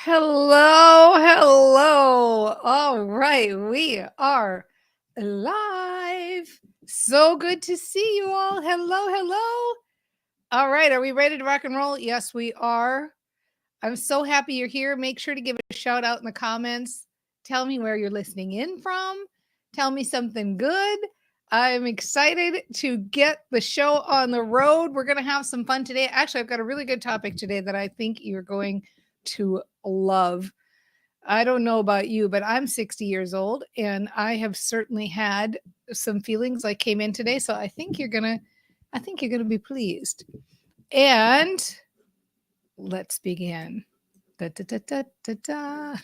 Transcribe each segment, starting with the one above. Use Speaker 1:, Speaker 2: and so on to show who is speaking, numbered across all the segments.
Speaker 1: Hello, hello. All right, we are live. So good to see you all. Hello, hello. All right, are we ready to rock and roll? Yes, we are. I'm so happy you're here. Make sure to give a shout out in the comments. Tell me where you're listening in from. Tell me something good. I'm excited to get the show on the road. We're going to have some fun today. Actually, I've got a really good topic today that I think you're going to love. I don't know about you, but I'm 60 years old and I have certainly had some feelings. I came in today, so I think you're going to be pleased. And let's begin. Da, da, da, da, da, da.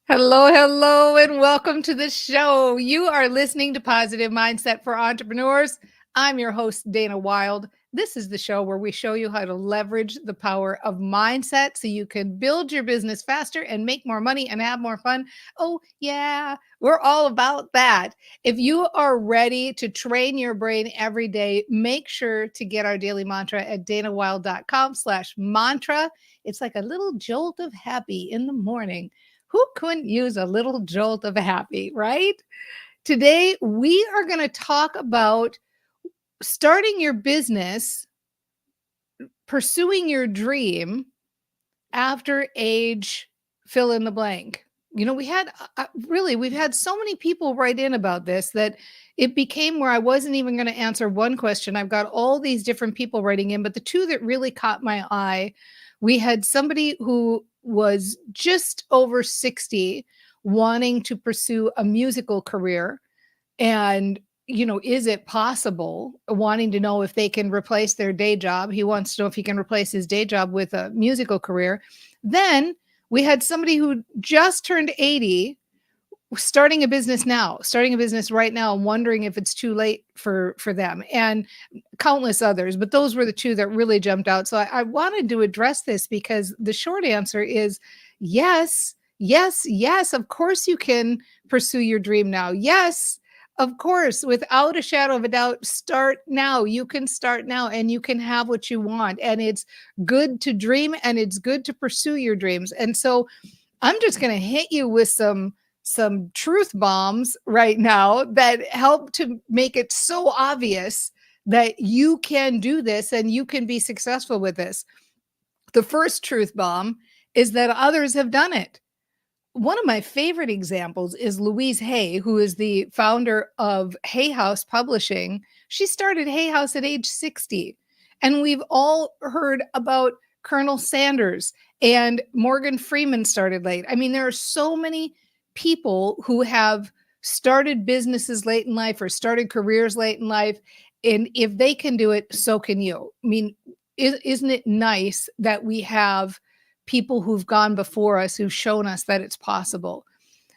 Speaker 1: Hello, hello, and welcome to the show. You are listening to Positive Mindset for Entrepreneurs. I'm your host, Dana Wilde. This is the show where we show you how to leverage the power of mindset so you can build your business faster and make more money and have more fun. Oh, yeah, we're all about that. If you are ready to train your brain every day, make sure to get our daily mantra at danawilde.com/mantra. It's like a little jolt of happy in the morning. Who couldn't use a little jolt of happy, right? Today, we are going to talk about starting your business, pursuing your dream after age fill in the blank. You know, we've had so many people write in about this that it became where I wasn't even going to answer one question. I've got all these different people writing in, but the two that really caught my eye, we had somebody who was just over 60 wanting to pursue a musical career. And, is it possible, wanting to know if they can replace their day job? He wants to know if he can replace his day job with a musical career. Then we had somebody who just turned 80 starting a business right now and wondering if it's too late for them, and countless others, but those were the two that really jumped out. So I wanted to address this because the short answer is yes, yes, yes. Of course you can pursue your dream now. Yes, of course, without a shadow of a doubt, start now. You can start now and you can have what you want, and it's good to dream and it's good to pursue your dreams. And so I'm just going to hit you with some truth bombs right now that help to make it so obvious that you can do this and you can be successful with this. The first truth bomb is that others have done it. One of my favorite examples is Louise Hay, who is the founder of Hay House Publishing. She started Hay House at age 60. And we've all heard about Colonel Sanders, and Morgan Freeman started late. I mean, there are so many people who have started businesses late in life or started careers late in life. And if they can do it, so can you. I mean, isn't it nice that we have people who've gone before us, who've shown us that it's possible?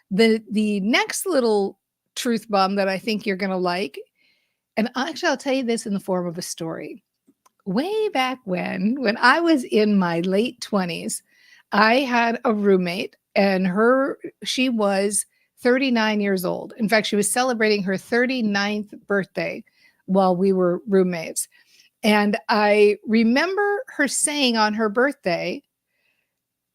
Speaker 1: The next little truth bomb that I think you're going to like, and actually I'll tell you this in the form of a story. Way back when I was in my late 20s, I had a roommate, and she was 39 years old. In fact, she was celebrating her 39th birthday while we were roommates. And I remember her saying on her birthday,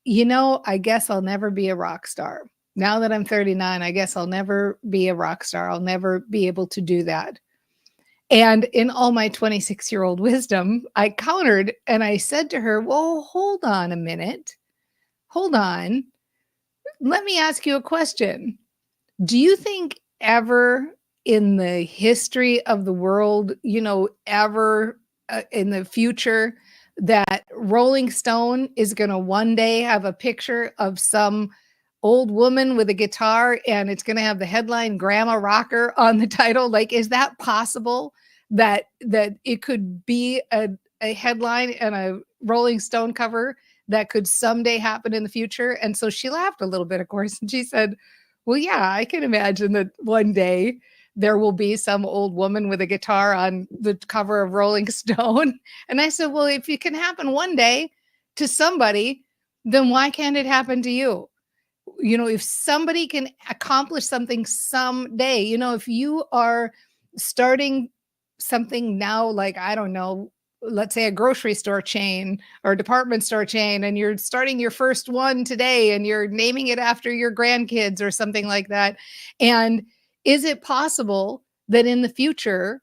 Speaker 1: I guess I'll never be a rock star. Now that I'm 39, I guess I'll never be a rock star. I'll never be able to do that. And in all my 26-year-old wisdom, I countered and I said to her, well, hold on a minute. Hold on. Let me ask you a question. Do you think ever in the history of the world, ever in the future, that Rolling Stone is going to one day have a picture of some old woman with a guitar and it's going to have the headline Grandma Rocker on the title? Like, is that possible that it could be a headline and a Rolling Stone cover that could someday happen in the future? And so she laughed a little bit, of course, and she said, well, yeah, I can imagine that one day there will be some old woman with a guitar on the cover of Rolling Stone. And I said, well, if it can happen one day to somebody, then why can't it happen to you? If somebody can accomplish something someday, if you are starting something now, like, I don't know, let's say a grocery store chain or department store chain, and you're starting your first one today and you're naming it after your grandkids or something like that. And is it possible that in the future,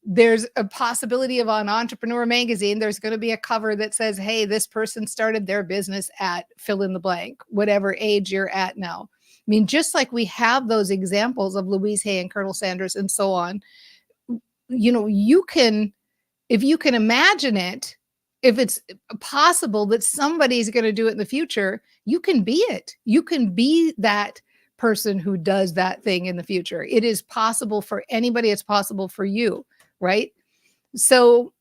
Speaker 1: there's a possibility of on Entrepreneur magazine, there's going to be a cover that says, hey, this person started their business at fill in the blank, whatever age you're at now. I mean, just like we have those examples of Louise Hay and Colonel Sanders and so on, you can, if you can imagine it, if it's possible that somebody's going to do it in the future, you can be it. You can be that person who does that thing in the future. It is possible for anybody. It's possible for you, right? So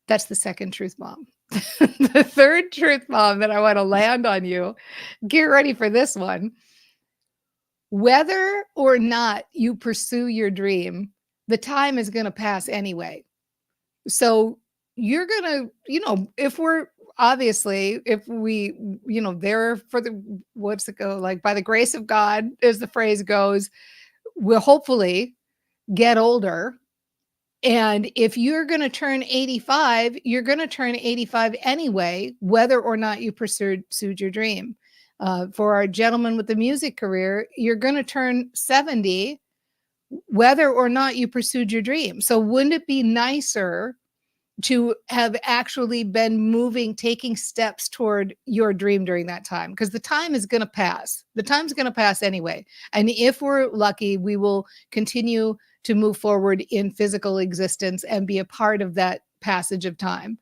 Speaker 1: that's the second truth bomb. The third truth bomb that I want to land on you, get ready for this one. Whether or not you pursue your dream, the time is going to pass anyway. So you're going to, if we're obviously, if we, there for the, what's it go? Like by the grace of God, as the phrase goes, we'll hopefully get older. And if you're going to turn 85, you're going to turn 85 anyway, whether or not you pursued your dream. For our gentleman with the music career, you're going to turn 70, whether or not you pursued your dream. So wouldn't it be nicer to have actually been moving, taking steps toward your dream during that time? Because the time is going to pass. The time's going to pass anyway. And if we're lucky, we will continue to move forward in physical existence and be a part of that passage of time.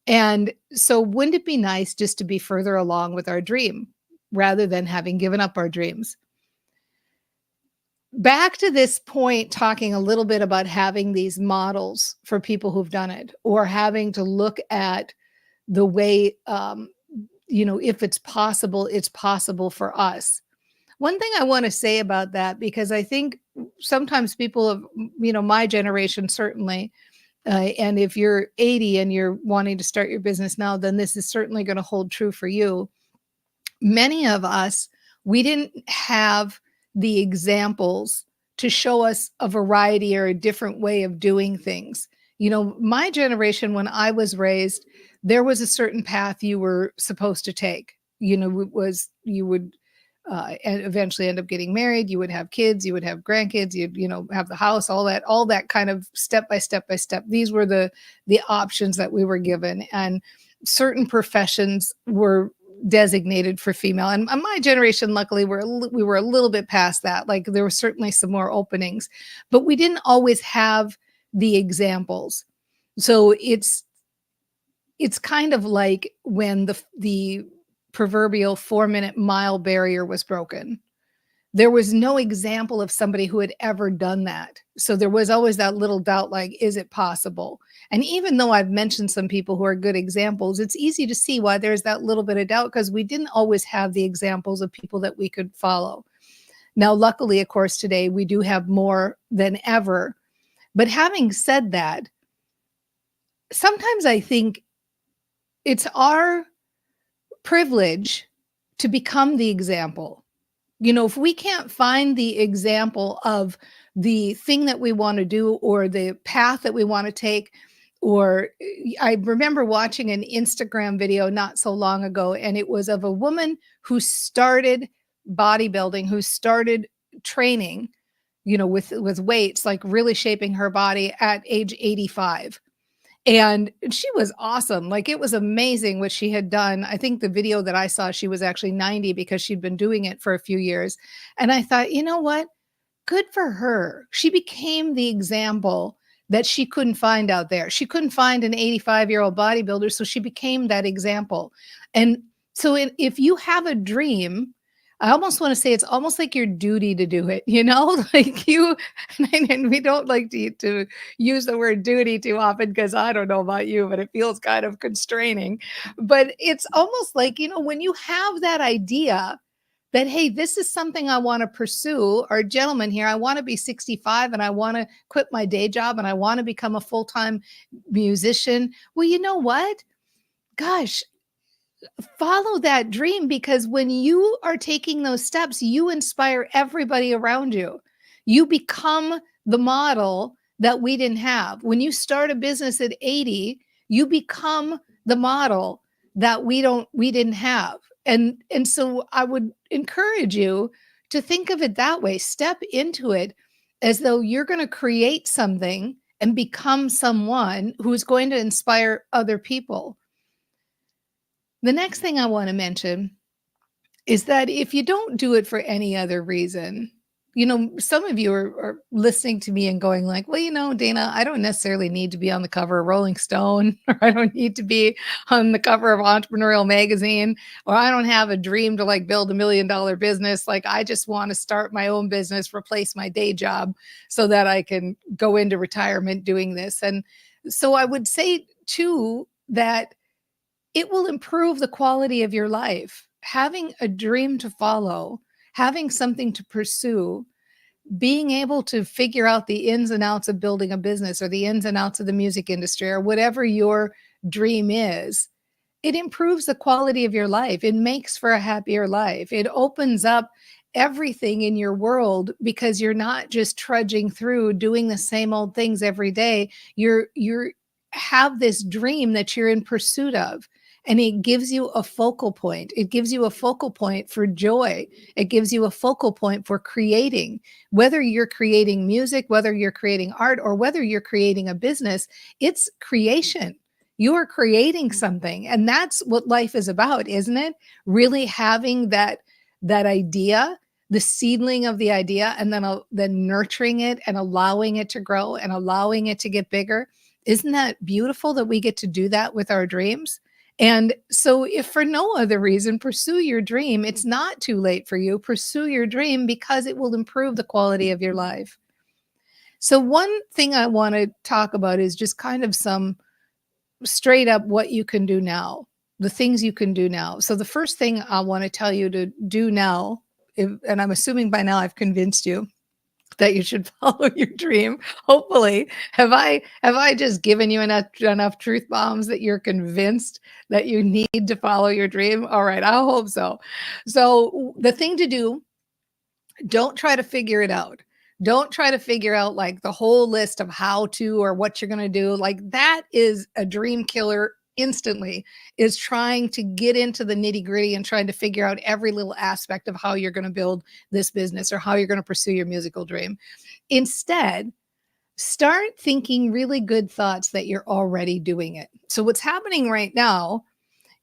Speaker 1: And so wouldn't it be nice just to be further along with our dream rather than having given up our dreams? Back to this point, talking a little bit about having these models for people who've done it, or having to look at the way, if it's possible for us. One thing I want to say about that, because I think sometimes people of, my generation, certainly, and if you're 80 and you're wanting to start your business now, then this is certainly going to hold true for you. Many of us, we didn't have the examples to show us a variety or a different way of doing things. My generation, when I was raised, there was a certain path you were supposed to take. It was, you would eventually end up getting married, you would have kids, you would have grandkids, you'd, have the house, all that kind of step by step by step. These were the options that we were given. And certain professions were designated for female. And my generation, luckily, we were a little bit past that. Like there were certainly some more openings, but we didn't always have the examples. So it's kind of like when the proverbial 4-minute mile barrier was broken. There was no example of somebody who had ever done that. So there was always that little doubt, like, is it possible? And even though I've mentioned some people who are good examples, it's easy to see why there's that little bit of doubt, because we didn't always have the examples of people that we could follow. Now, luckily, of course, today we do have more than ever. But having said that, sometimes I think it's our privilege to become the example. If we can't find the example of the thing that we want to do or the path that we want to take, or I remember watching an Instagram video not so long ago, and it was of a woman who started bodybuilding, who started training, with weights, like really shaping her body at age 85. And she was awesome. Like it was amazing what she had done. I think the video that I saw, she was actually 90 because she'd been doing it for a few years. And I thought, you know what? Good for her. She became the example that she couldn't find out there. She couldn't find an 85-year-old bodybuilder, so she became that example. And so if you have a dream, I almost want to say it's almost like your duty to do it, like you, and we don't like to use the word duty too often because I don't know about you, but it feels kind of constraining. But it's almost like, when you have that idea that, hey, this is something I want to pursue, or gentlemen here, I want to be 65 and I want to quit my day job and I want to become a full-time musician. Well, you know what? Gosh, follow that dream, because when you are taking those steps, you inspire everybody around you. You become the model that we didn't have. When you start a business at 80, You become the model that we didn't have. And so I would encourage you to think of it that way. Step into it as though you're going to create something and become someone who's going to inspire other people. The next thing I want to mention is that if you don't do it for any other reason, some of you are listening to me and going like, well, Dana, I don't necessarily need to be on the cover of Rolling Stone, or I don't need to be on the cover of Entrepreneurial magazine, or I don't have a dream to like build $1 million business. Like, I just want to start my own business, replace my day job so that I can go into retirement doing this. And so I would say too, that it will improve the quality of your life. Having a dream to follow, having something to pursue, being able to figure out the ins and outs of building a business or the ins and outs of the music industry or whatever your dream is, it improves the quality of your life. It makes for a happier life. It opens up everything in your world because you're not just trudging through doing the same old things every day. You're have this dream that you're in pursuit of. And it gives you a focal point. It gives you a focal point for joy. It gives you a focal point for creating. Whether you're creating music, whether you're creating art, or whether you're creating a business, it's creation. You are creating something. And that's what life is about, isn't it? Really having that idea, the seedling of the idea, and then nurturing it and allowing it to grow and allowing it to get bigger. Isn't that beautiful that we get to do that with our dreams? And so if for no other reason, pursue your dream. It's not too late for you. Pursue your dream because it will improve the quality of your life. So one thing I want to talk about is just kind of some straight up what you can do now, the things you can do now. So the first thing I want to tell you to do now, and I'm assuming by now I've convinced you that you should follow your dream. Hopefully, have I just given you enough truth bombs that you're convinced that you need to follow your dream? All right, I hope so. So the thing to do, don't try to figure it out. Don't try to figure out like the whole list of how to or what you're going to do. Like, that is a dream killer instantly, is trying to get into the nitty gritty and trying to figure out every little aspect of how you're going to build this business or how you're going to pursue your musical dream. Instead, start thinking really good thoughts that you're already doing it. So what's happening right now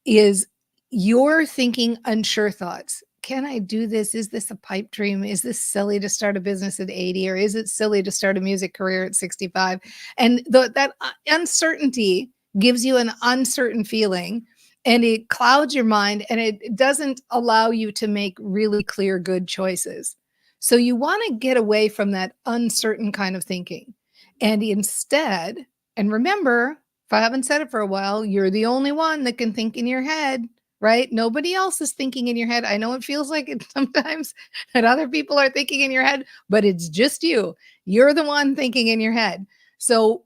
Speaker 1: is you're thinking unsure thoughts. Can I do this? Is this a pipe dream? Is this silly to start a business at 80? Or is it silly to start a music career at 65? And that uncertainty gives you an uncertain feeling, and it clouds your mind, and it doesn't allow you to make really clear, good choices. So you want to get away from that uncertain kind of thinking. And instead, and remember, if I haven't said it for a while, you're the only one that can think in your head, right? Nobody else is thinking in your head. I know it feels like it sometimes that other people are thinking in your head, but it's just you. You're the one thinking in your head. So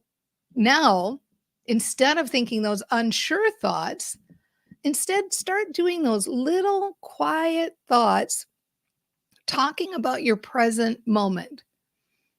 Speaker 1: now, instead of thinking those unsure thoughts, instead start doing those little quiet thoughts, talking about your present moment.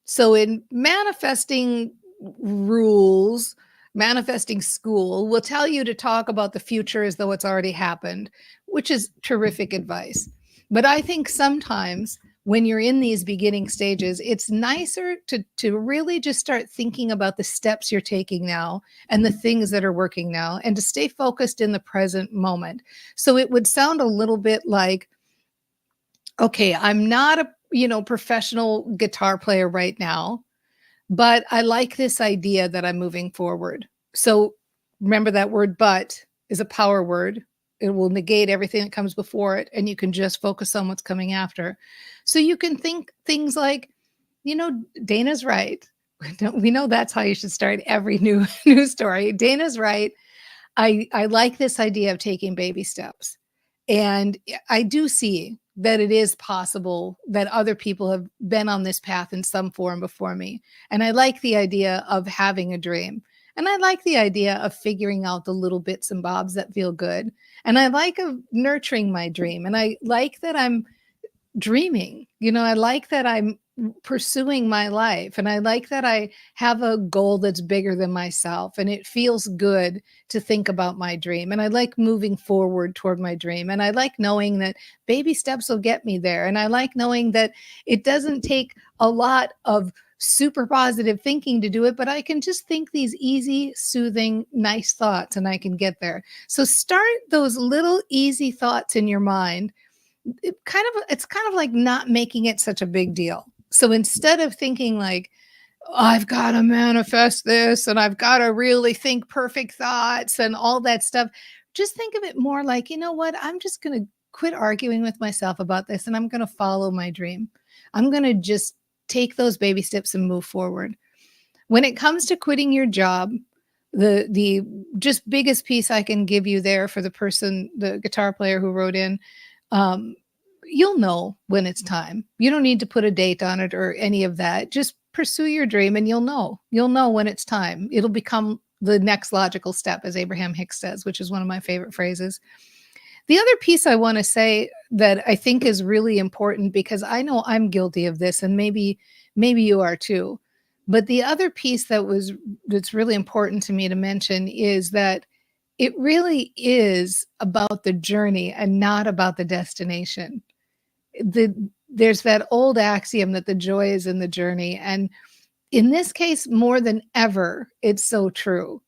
Speaker 1: So in manifesting rules, manifesting school will tell you to talk about the future as though it's already happened, which is terrific advice. But I think sometimes when you're in these beginning stages, it's nicer to really just start thinking about the steps you're taking now and the things that are working now, and to stay focused in the present moment. So it would sound a little bit like, okay, I'm not a professional guitar player right now, but I like this idea that I'm moving forward. So remember, that word "but" is a power word. It will negate everything that comes before it, and you can just focus on what's coming after. So you can think things like, Dana's right. We know that's how you should start every new story. Dana's right. I like this idea of taking baby steps. And I do see that it is possible that other people have been on this path in some form before me. And I like the idea of having a dream. And I like the idea of figuring out the little bits and bobs that feel good. And I like of nurturing my dream. And I like that I'm dreaming. I like that I'm pursuing my life. And I like that I have a goal that's bigger than myself. And it feels good to think about my dream. And I like moving forward toward my dream. And I like knowing that baby steps will get me there. And I like knowing that it doesn't take a lot of super positive thinking to do it, but I can just think these easy, soothing, nice thoughts and I can get there. So start those little easy thoughts in your mind. It's kind of like not making it such a big deal. So instead of thinking like, "Oh, I've got to manifest this and I've got to really think perfect thoughts and all that stuff," just think of it more like, you know what? I'm just going to quit arguing with myself about this and I'm going to follow my dream. I'm going to just take those baby steps and move forward. When it comes to quitting your job, the just biggest piece I can give you there for the person, the guitar player who wrote in, um, you'll know when it's time. You don't need to put a date on it or any of that. Just pursue your dream and you'll know. You'll know when it's time. It'll become the next logical step, as Abraham Hicks says, which is one of my favorite phrases. The other piece I want to say that I think is really important, because I know I'm guilty of this and maybe you are too. But the other piece that's really important to me to mention is that it really is about the journey and not about the destination. There's that old axiom that the joy is in the journey, and in this case more than ever, it's so true.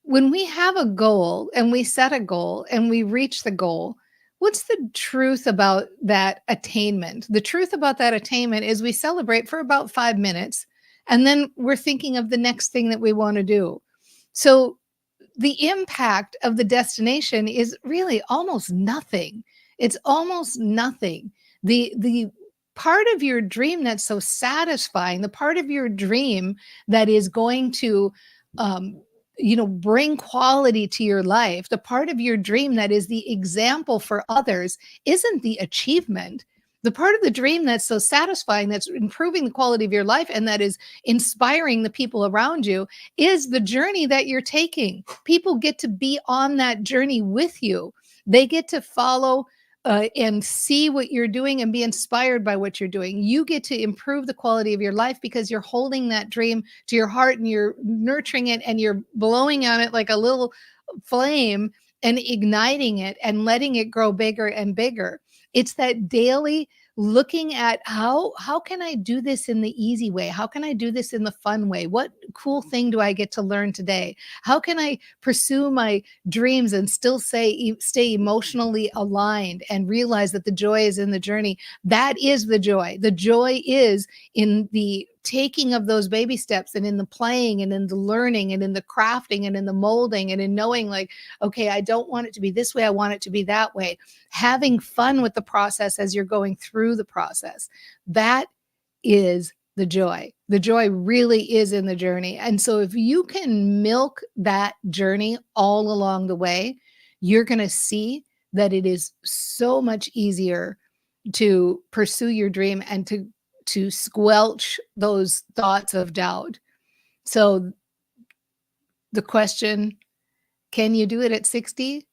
Speaker 1: When we have a goal and we set a goal and we reach the goal, what's the truth about that attainment? The truth about that attainment is we celebrate for about 5 minutes and then we're thinking of the next thing that we want to do. So the impact of the destination is really almost nothing. It's almost nothing. The part of your dream that's so satisfying, the part of your dream that is going to um, bring quality to your life, the part of your dream that is the example for others, isn't the achievement. The part of the dream that's so satisfying, that's improving the quality of your life and that is inspiring the people around you, is the journey that you're taking. People get to be on that journey with you. They get to follow and see what you're doing and be inspired by what you're doing. You get to improve the quality of your life because you're holding that dream to your heart and you're nurturing it and you're blowing on it like a little flame and igniting it and letting it grow bigger and bigger. It's that daily looking at how can I do this in the easy way? How can I do this in the fun way? What cool thing do I get to learn today? How can I pursue my dreams and still stay emotionally aligned and realize that the joy is in the journey? That is the joy. The joy is in the taking of those baby steps and in the playing and in the learning and in the crafting and in the molding and in knowing like, okay, I don't want it to be this way. I want it to be that way. Having fun with the process as you're going through the process. That is the joy. The joy really is in the journey. And so if you can milk that journey all along the way, you're going to see that it is so much easier to pursue your dream and to squelch those thoughts of doubt. So the question, can you do it at 60?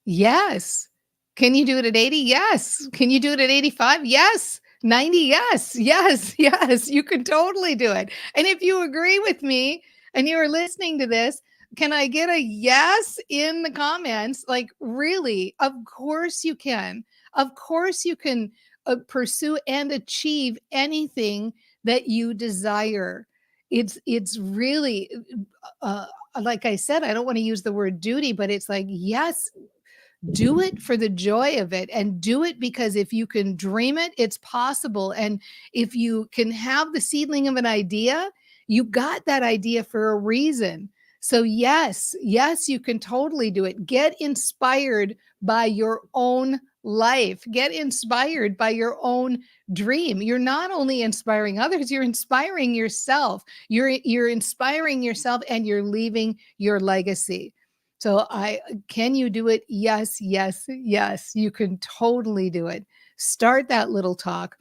Speaker 1: Yes. Can you do it at 80? Yes. Can you do it at 85? Yes. 90? Yes. Yes. Yes. You can totally do it. And if you agree with me and you are listening to this, can I get a yes in the comments? Like, really, of course you can. Of course you can pursue and achieve anything that you desire. It's really, like I said, I don't want to use the word duty, but it's like, yes, do it for the joy of it and do it because if you can dream it, it's possible. And if you can have the seedling of an idea, you got that idea for a reason. So yes, you can totally do it. Get inspired by your own life. Get inspired by your own dream. You're not only inspiring others, you're inspiring yourself. You're inspiring yourself and you're leaving your legacy. So can you do it? Yes, yes, yes. You can totally do it. Start that little talk.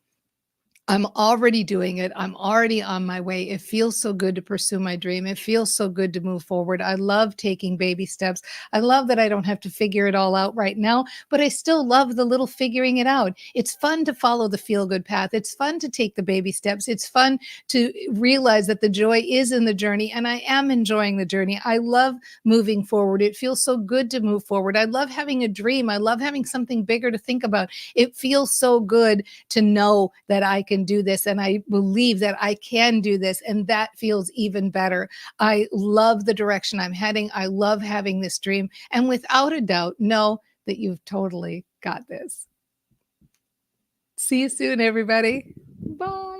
Speaker 1: I'm already doing it. I'm already on my way. It feels so good to pursue my dream. It feels so good to move forward. I love taking baby steps. I love that I don't have to figure it all out right now, but I still love the little figuring it out. It's fun to follow the feel good path. It's fun to take the baby steps. It's fun to realize that the joy is in the journey, and I am enjoying the journey. I love moving forward. It feels so good to move forward. I love having a dream. I love having something bigger to think about. It feels so good to know that I can do this, and I believe that I can do this, and that feels even better. I love the direction I'm heading. I love having this dream, and without a doubt, know that you've totally got this. See you soon, everybody. Bye.